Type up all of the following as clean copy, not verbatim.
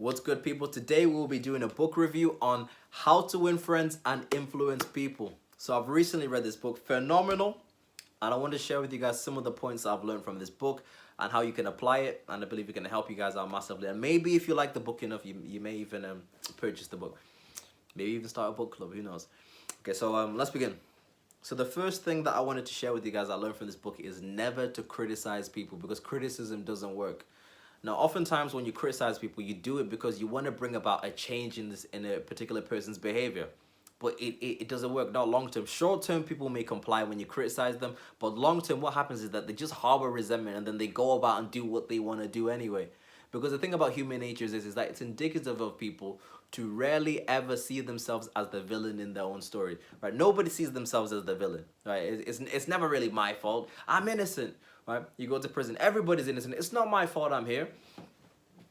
What's good, people? Today we'll be doing a book review on how to win friends and influence people. So I've recently read this book, phenomenal, and I want to share with you guys some of the points I've learned from this book and how you can apply it, and I believe it can help you guys out massively. And maybe if you like the book enough, you may even purchase the book. Maybe even start a book club, who knows. Okay, so let's begin. So the first thing that I wanted to share with you guys I learned from this book is never to criticize people, because criticism doesn't work. Now, oftentimes when you criticize people, you do it because you want to bring about a change in a particular person's behavior. But it doesn't work, not long term. Short term, people may comply when you criticize them, but long term, what happens is that they just harbor resentment and then they go about and do what they want to do anyway. Because the thing about human nature is that it's indicative of people to rarely ever see themselves as the villain in their own story, right? Nobody sees themselves as the villain, right? It's never really my fault. I'm innocent, right? You go to prison, everybody's innocent. It's not my fault I'm here,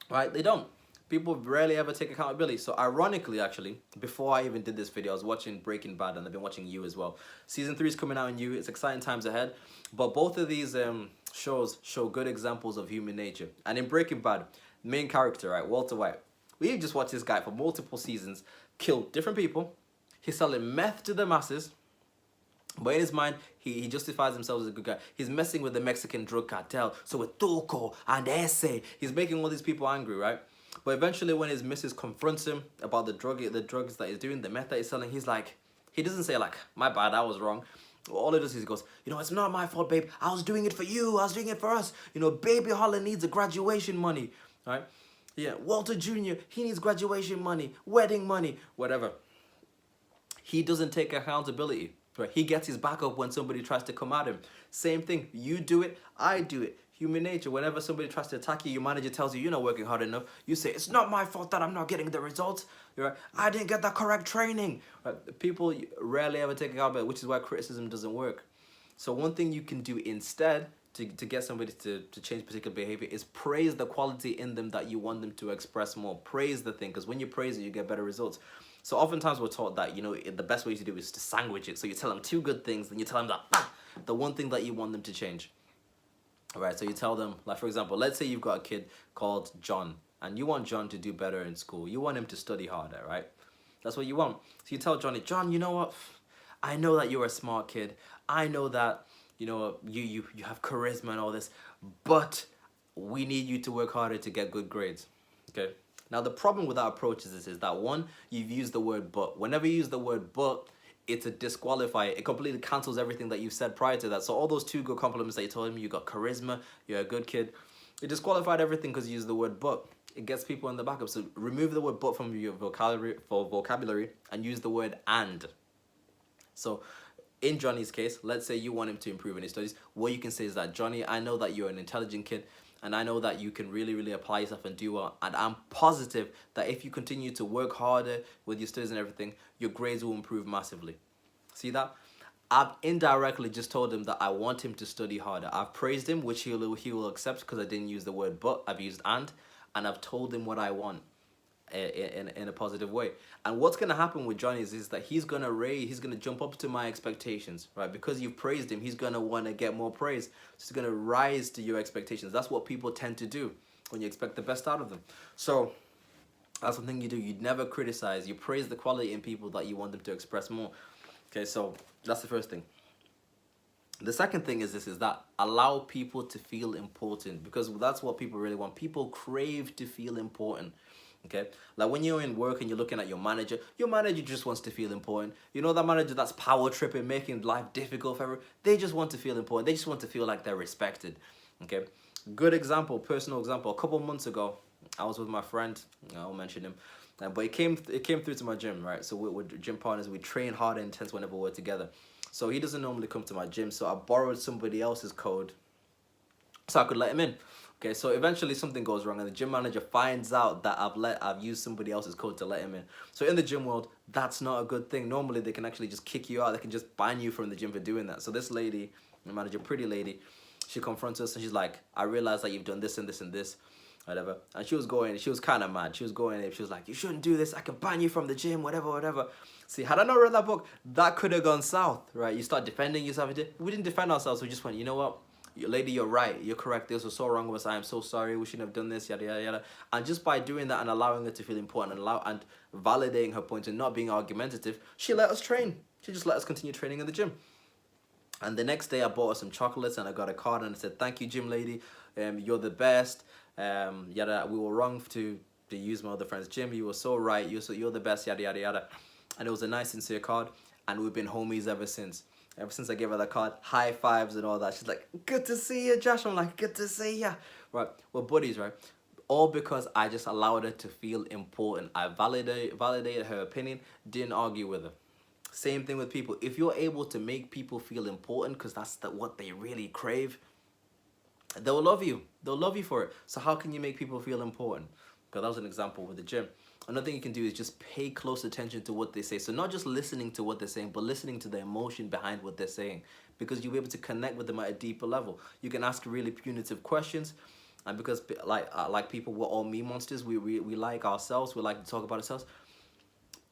right? They don't. People rarely ever take accountability. So ironically, actually, before I even did this video, I was watching Breaking Bad, and I've been watching You as well. Season 3 is coming out in You. It's exciting times ahead. But both of these shows show good examples of human nature. And in Breaking Bad, main character, right, Walter White, we just watched this guy for multiple seasons kill different people. He's selling meth to the masses. But in his mind, he justifies himself as a good guy. He's messing with the Mexican drug cartel. So with Turco and Ese, he's making all these people angry, right? But eventually when his missus confronts him about the drugs that he's doing, the meth that he's selling, he's like, he doesn't say like, my bad, I was wrong. All he does is he goes, you know, it's not my fault, babe. I was doing it for you. I was doing it for us. You know, baby Holland needs a graduation money, right? Yeah, Walter Jr., he needs graduation money, wedding money, whatever. He doesn't take accountability. Right? He gets his back up when somebody tries to come at him. Same thing. You do it, I do it. Human nature. Whenever somebody tries to attack you, your manager tells you you're not working hard enough. You say, it's not my fault that I'm not getting the results. Right? I didn't get the correct training. Right? People rarely ever take accountability, which is why criticism doesn't work. So one thing you can do instead to get somebody to change particular behavior is praise the quality in them that you want them to express more. Praise the thing, because when you praise it, you get better results. So oftentimes we're taught that, you know, the best way to do it is to sandwich it. So you tell them two good things, then you tell them that, the one thing that you want them to change. All right, so you tell them, like, for example, let's say you've got a kid called John, and you want John to do better in school. You want him to study harder, right? That's what you want. So you tell Johnny, John, you know what? I know that you're a smart kid. I know that, you know, you have charisma and all this, but we need you to work harder to get good grades, okay? Now, the problem with that approach is that one, you've used the word but. Whenever you use the word but, it's a disqualifier. It completely cancels everything that you've said prior to that. So all those two good compliments that you told him, you got charisma, you're a good kid, it disqualified everything because you used the word but. It gets people in the backup. So remove the word but from your vocabulary and use the word and. So in Johnny's case, let's say you want him to improve in his studies. What you can say is that, Johnny, I know that you're an intelligent kid, and I know that you can really, really apply yourself and do well. And I'm positive that if you continue to work harder with your studies and everything, your grades will improve massively. See that? I've indirectly just told him that I want him to study harder. I've praised him, which he will accept because I didn't use the word but, I've used and I've told him what I want in a positive way. And what's going to happen with Johnny is that he's going to jump up to my expectations, right? Because you've praised him, he's going to want to get more praise. So he's going to rise to your expectations. That's what people tend to do when you expect the best out of them. So that's one thing you do. You never criticize. You praise the quality in people that you want them to express more. Okay, so that's the first thing. The second thing is that allow people to feel important, because that's what people really want. People crave to feel important. Okay, like when you're in work and you're looking at your manager just wants to feel important. You know, that manager that's power tripping, making life difficult for everyone, they just want to feel important. They just want to feel like they're respected. Okay, good example, personal example. A couple months ago, I was with my friend, I won't mention him, but it came through to my gym, right? So we're gym partners, we train hard and intense whenever we're together. So he doesn't normally come to my gym, so I borrowed somebody else's code so I could let him in. Okay, so eventually something goes wrong and the gym manager finds out that I've used somebody else's code to let him in. So in the gym world, that's not a good thing. Normally they can actually just kick you out. They can just ban you from the gym for doing that. So this lady, the manager, pretty lady, she confronts us and she's like, I realized that you've done this and this and this, whatever. And she was kind of mad. She was going, she was like, you shouldn't do this. I can ban you from the gym, whatever. See, had I not read that book, that could have gone south, right? You start defending yourself. We didn't defend ourselves. We just went, you know what? Lady, you're right, you're correct, this was so wrong with us, I am so sorry, we shouldn't have done this, yada yada yada. And just by doing that and allowing her to feel important and validating her point and not being argumentative, she let us train. She just let us continue training in the gym. And the next day I bought her some chocolates and I got a card and I said, thank you, gym lady, you're the best, yada, we were wrong to use my other friend's gym, you were so right, you're the best, yada yada yada. And it was a nice sincere card, and we've been homies ever since. Ever since I gave her the card, high fives and all that. She's like, good to see you, Josh. I'm like, good to see ya. Right, we're buddies, right? All because I just allowed her to feel important. I validated her opinion, didn't argue with her. Same thing with people. If you're able to make people feel important, because that's what they really crave, they'll love you. They'll love you for it. So how can you make people feel important? Because that was an example with the gym. Another thing you can do is just pay close attention to what they say. So not just listening to what they're saying, but listening to the emotion behind what they're saying. Because you'll be able to connect with them at a deeper level. You can ask really punitive questions. And because like people, we're all me monsters. We like ourselves. We like to talk about ourselves.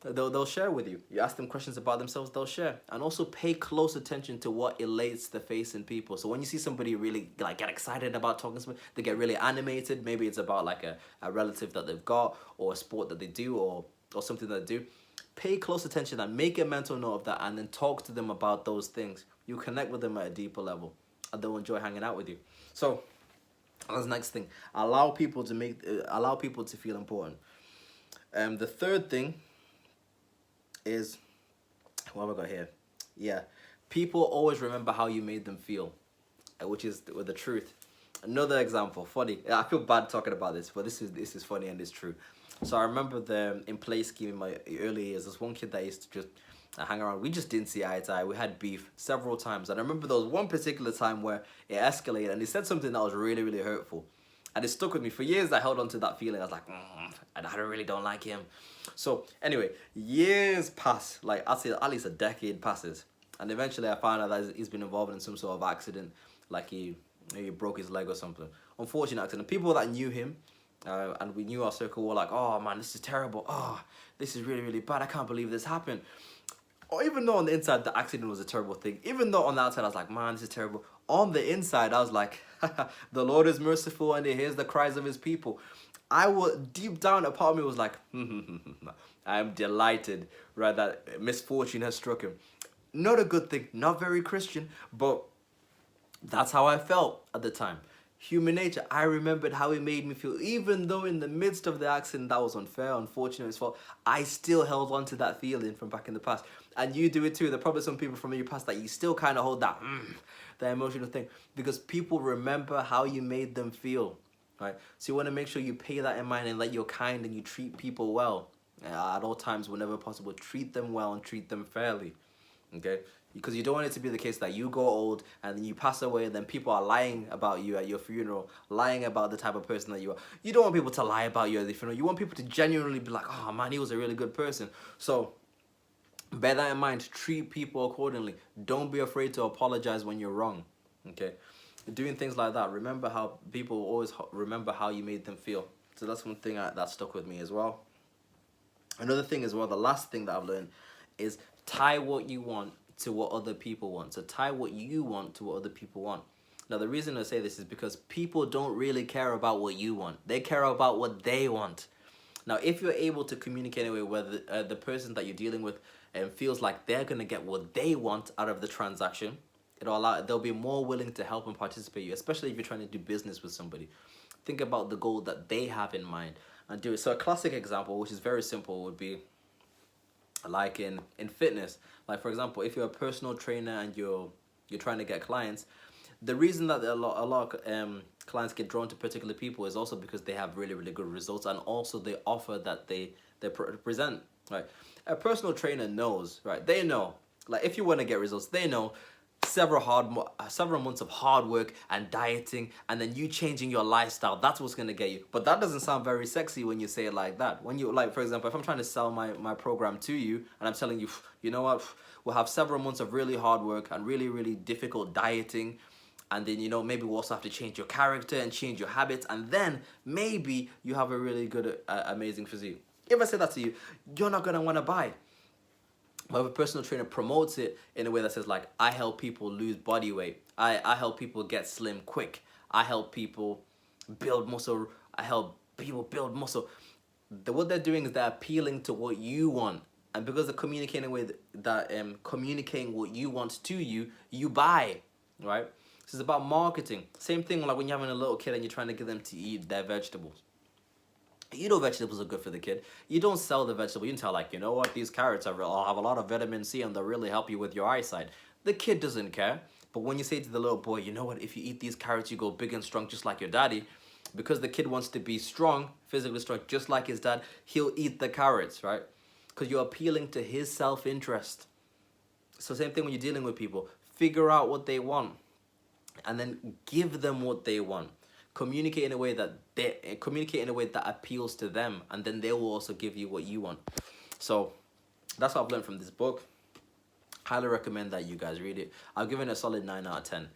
They'll share with you. You ask them questions about themselves, they'll share. And also pay close attention to what elates the face in people. So when you see somebody really like get excited about talking to somebody, they get really animated. Maybe it's about like a relative that they've got, or a sport that they do, or something that they do. Pay close attention and make a mental note of that, and then talk to them about those things. You connect with them at a deeper level, and they'll enjoy hanging out with you. So that's the next thing. Allow people to feel important. The third thing is, what have I got here? Yeah, people always remember how you made them feel, which is the truth. Another example, funny. I feel bad talking about this, but this is funny and it's true. So I remember in play scheme in my early years, there's one kid that used to just hang around. We just didn't see eye to eye. We had beef several times, and I remember there was one particular time where it escalated, and he said something that was really, really hurtful. And it stuck with me. For years, I held on to that feeling. I was like, I really don't like him. So anyway, years pass. Like, I'd say at least a decade passes. And eventually I found out that he's been involved in some sort of accident. Like he broke his leg or something. Unfortunate accident. People that knew him, and we knew our circle, were like, oh man, this is terrible. Oh, this is really, really bad. I can't believe this happened. Or even though on the inside the accident was a terrible thing, even though on the outside I was like, man, this is terrible, on the inside I was like, the Lord is merciful and he hears the cries of his people. I was, deep down, a part of me was like, I am delighted, right, that misfortune has struck him. Not a good thing, not very Christian, but that's how I felt at the time. Human nature. I remembered how it made me feel. Even though in the midst of the accident that was unfair, unfortunate, his fault, I still held on to that feeling from back in the past. And you do it too. There are probably some people from your past that you still kind of hold that, that emotional thing. Because people remember how you made them feel, right? So you want to make sure you pay that in mind and that you're kind and you treat people well. At all times, whenever possible, treat them well and treat them fairly, okay? Because you don't want it to be the case that you go old and then you pass away and then people are lying about you at your funeral, lying about the type of person that you are. You don't want people to lie about you at the funeral. You want people to genuinely be like, oh man, he was a really good person. So bear that in mind. Treat people accordingly. Don't be afraid to apologize when you're wrong, okay? Doing things like that. Remember how people always remember how you made them feel. So that's one thing that stuck with me as well. Another thing as well, the last thing that I've learned is tie what you want to what other people want. So tie what you want to what other people want. Now the reason I say this is because people don't really care about what you want. They care about what they want. Now if you're able to communicate in a way where the person that you're dealing with feels like they're going to get what they want out of the transaction, they'll be more willing to help and participate you, especially if you're trying to do business with somebody. Think about the goal that they have in mind and do it. So a classic example, which is very simple, would be like in fitness. Like for example, if you're a personal trainer and you're trying to get clients, the reason that a lot of clients get drawn to particular people is also because they have really, really good results, and also the offer that they present, right? A personal trainer knows, right? They know, like if you want to get results, they know several months of hard work and dieting and then you changing your lifestyle, that's what's going to get you. But that doesn't sound very sexy when you say it like that. When you, like for example, if I'm trying to sell my program to you and I'm telling you, you know what, we'll have several months of really hard work and really, really difficult dieting, and then, you know, maybe we'll also have to change your character and change your habits, and then maybe you have a really good amazing physique. If I say that to you, you're not going to want to buy. But if a personal trainer promotes it in a way that says like, I help people lose body weight, I help people get slim quick, I help people build muscle, I help people build muscle, what they're doing is they're appealing to what you want. And because they're communicating with that, communicating what you want to you, you buy, right? This is about marketing. Same thing like when you're having a little kid and you're trying to get them to eat their vegetables. You know vegetables are good for the kid. You don't sell the vegetable. You can tell like, you know what, these carrots have a lot of vitamin C and they'll really help you with your eyesight. The kid doesn't care. But when you say to the little boy, you know what, if you eat these carrots, you go big and strong just like your daddy. Because the kid wants to be strong, physically strong, just like his dad, he'll eat the carrots, right? Because you're appealing to his self-interest. So same thing when you're dealing with people. Figure out what they want and then give them what they want. Communicate in a way that appeals to them, and then they will also give you what you want. So that's what I've learned from this book. Highly recommend that you guys read it. I've given it a solid 9 out of 10.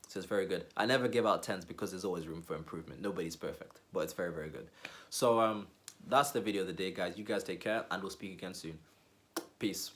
So it's very good. I never give out 10s because there's always room for improvement. Nobody's perfect, but it's very, very good. So that's the video of the day, guys. You guys take care, and we'll speak again soon. Peace.